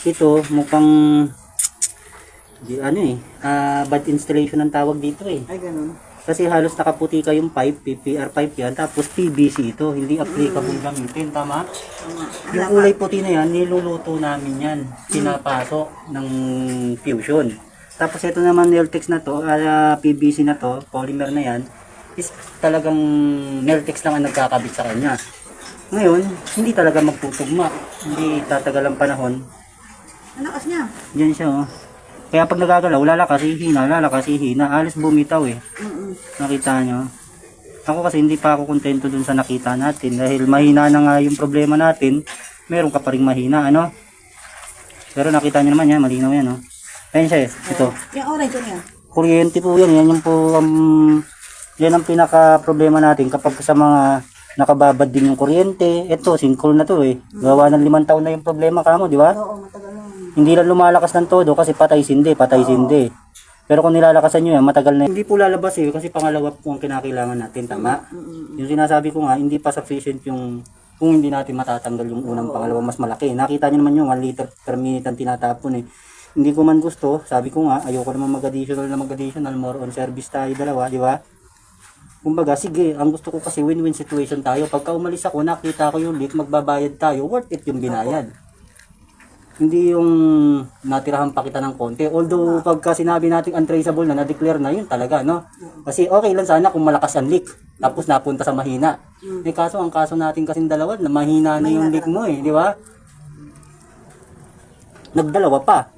Ito, mukhang bad installation ang tawag dito eh. Ay, ganun. Kasi halos nakaputi ka yung pipe, PPR pipe yan, tapos PVC ito, hindi applicable gamitin, tama? Yung kulay puti na yan, niluluto namin yan, pinapasok ng fusion. Tapos ito naman Neltex na to, PVC na to, polymer na yan, is talagang Neltex lang ang nagkakabit sa kanya. Ngayon, hindi talaga magtutugma, hindi tatagal ang panahon. Ang lakas niya. Diyan siya oh. Kaya pag nagagalaw, lalakas, hihina, alis bumitaw eh. Nakita nyo? Ako kasi hindi pa ako kontento dun sa nakita natin dahil mahina na nga yung problema natin, meron ka pa rin mahina, ano? Pero nakita nyo naman yan, malinaw yan, no? Ayan siya eh, ito. Yung orange niya. Kuryente po yan, yan yung po, yan ang pinaka problema natin kapag sa mga nakababad din yung kuryente. Ito, sinkhole na to eh. Gawa ng 5 taon na yung problema kamo, di ba? Oo, matagal na. Hindi lang lumalakas ng todo kasi patay sindi. Pero kung nilalakasan nyo yan, matagal na. Hindi po lalabas eh kasi pangalawa po ang kinakailangan natin, tama? Yung sinasabi ko nga, hindi pa sufficient yung kung hindi natin matatanggal yung unang pangalawa mas malaki. Nakita nyo naman yung 1 liter per minute ang tinatapon eh. Hindi ko man gusto, sabi ko nga, ayoko naman mag-additional, more on service tayo dalawa, di ba? Kumbaga, sige, ang gusto ko kasi win-win situation tayo. Pagka umalis ako, nakita ko yung leak, magbabayad tayo, worth it yung binayad. Hindi yung natirahan pa kita ng konti. Although, pagka sinabi natin untraceable na, na-declare na, yun talaga, no? Kasi okay lang sana kung malakas ang leak, tapos napunta sa mahina. Eh, kaso, ang kaso natin kasing dalawa, na mahina na yung leak mo eh, di ba? Nagdalawa pa.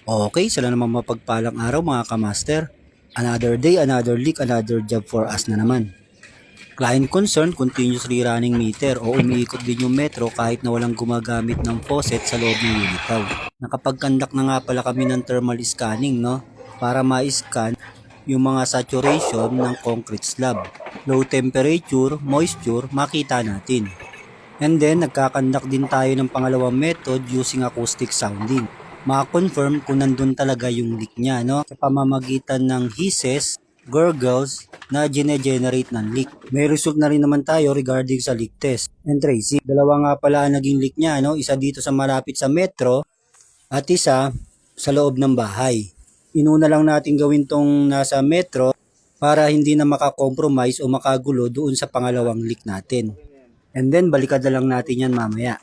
Okay, sila naman mapagpalang araw mga kamaster. Another day, another leak, another job for us na naman. Client concern, continuously running meter o umiikot din yung metro kahit na walang gumagamit ng faucet sa loob ng unitaw. Nakapag-conduct na nga pala kami ng thermal scanning, no? Para ma-scan yung mga saturation ng concrete slab. Low temperature, moisture, makita natin. And then, nagkakandak din tayo ng pangalawang method using acoustic sounding. Ma-confirm kung nandun talaga yung leak niya, no? Sa pamamagitan ng hisses, gurgles na gene-generate ng leak. May result na rin naman tayo regarding sa leak test and tracing. Dalawa nga pala ang naging leak niya, no? Isa dito sa malapit sa metro at isa sa loob ng bahay. Inuna lang natin gawin tong nasa metro para hindi na makakompromise o makagulo doon sa pangalawang leak natin. And then balikan na lang natin yan mamaya.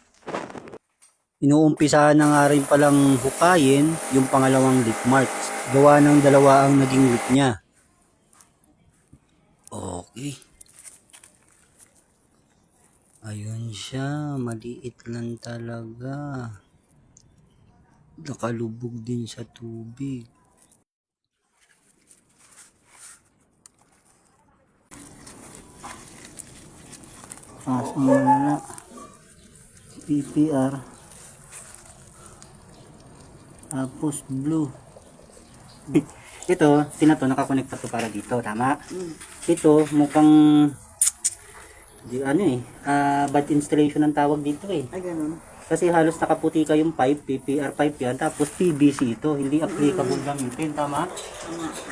Inuumpisahan na nga rin palang hukayin yung pangalawang leak marks. Gawa ng dalawa ang naging leak niya. Okay. Ayun siya, maliit lang talaga. Nakalubog din sa tubig. Muna. PPR. Tapos blue. Ito, nakakonekta to para dito, tama? Ito, mukhang bad installation ang tawag dito eh. Ay, ganun. Kasi halos nakaputi ka yung pipe, PPR pipe yan, tapos PVC ito, hindi applicable gamitin, tama?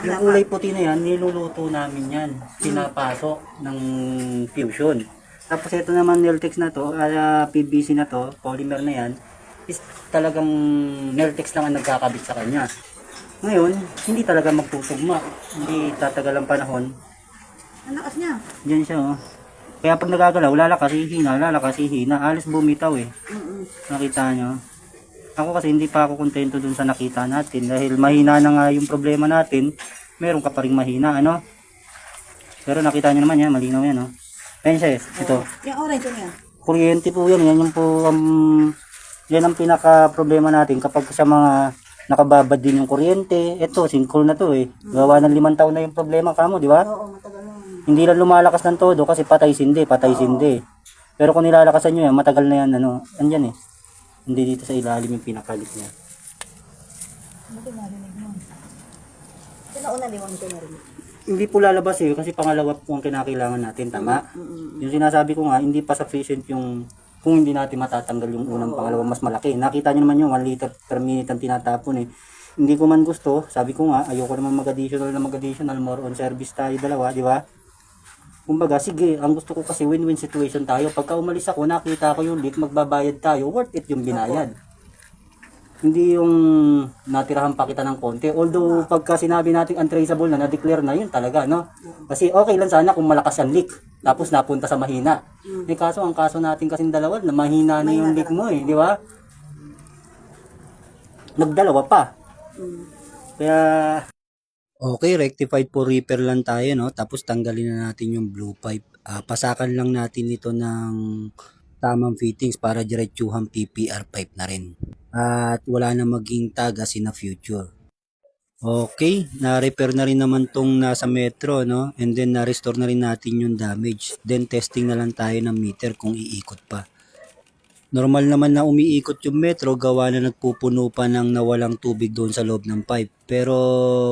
Yung kulay puti na yan, niluluto namin yan, pinapasok ng fusion. Tapos ito naman Neltex na to, PVC na to, polymer na yan, is talagang Neltex lang ang nagkakabit sa kanya. Ngayon, hindi talaga magtutugma, hindi tatagal ang panahon. Ang lakas niya. Diyan siya oh. Kaya pag nagagalaw, lalakas, hihina, alis bumitaw eh. Nakita nyo? Ako kasi hindi pa ako kontento dun sa nakita natin dahil mahina na nga yung problema natin, meron ka pa rin mahina, ano? Pero nakita nyo naman yan, malinaw yan oh. Ayan siya eh, ito. Yung orange niya. Kuryente po yan, yan yung po, yan ang pinaka problema natin kapag sa mga nakababad din yung kuryente. Ito, sinkhole na to eh. Gawa ng 5 taon na yung problema kamo, di ba? Oo, matagal na. Hindi lang lumalakas ng todo kasi patay sindi. Pero kung nilalakasan nyo yan, matagal na yan, ano, andyan eh. Hindi dito sa ilalim yung pinakalit niya. Hindi narinig mo. Sinauna limang ito narinig. Hindi po lalabas eh kasi pangalawa po ang kinakailangan natin, tama? Yung sinasabi ko nga, hindi pa sufficient yung kung hindi natin matatanggal yung unang pangalawa mas malaki. Nakita nyo naman yung 1 liter per minute ang tinatapon eh. Hindi ko man gusto, sabi ko nga, ayoko naman mag-additional, more on service tayo dalawa, di ba? Kumbaga, sige, ang gusto ko kasi win-win situation tayo. Pagka umalis ako, nakita ko yung leak, magbabayad tayo, worth it yung binayad. Hindi yung natirahan pa kita ng konti. Although, pagka sinabi natin untraceable na, na-declare na yun talaga, no? Kasi okay lang sana kung malakas ang leak, tapos napunta sa mahina. Eh kaso, ang kaso natin kasing dalawa, na mahina na yung leak mo eh, di ba? Nagdalawa pa. Kaya, okay, rectified po repair lang tayo, no? Tapos tanggalin na natin yung blue pipe. Pasakan lang natin ito ng tamang fittings para diretsuhang PPR pipe na rin. At wala na maging tag as in the future. Okay, na-repair na rin naman tong nasa metro, no? And then na-restore na rin natin yung damage. Then testing na lang tayo ng meter kung iikot pa. Normal naman na umiikot yung metro, gawa na nagpupuno pa ng nawalang tubig doon sa loob ng pipe. Pero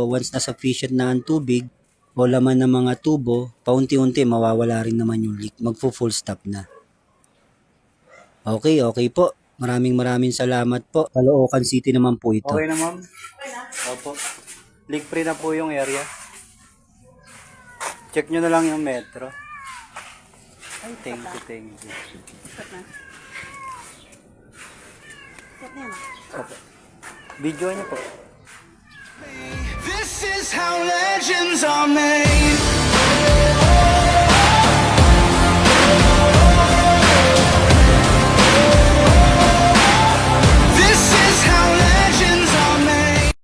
once na sufficient na ang tubig o laman ng mga tubo, paunti-unti mawawala rin naman yung leak. Magpo-full stop na. Okay po. Maraming salamat po. Caloocan City naman po ito. Okay na, ma'am? Opo. Leak free na po yung area. Check nyo na lang yung metro. Ay, thank you. Stop na. Stop na yan. Opo. Video nyo po. This is how legends are made.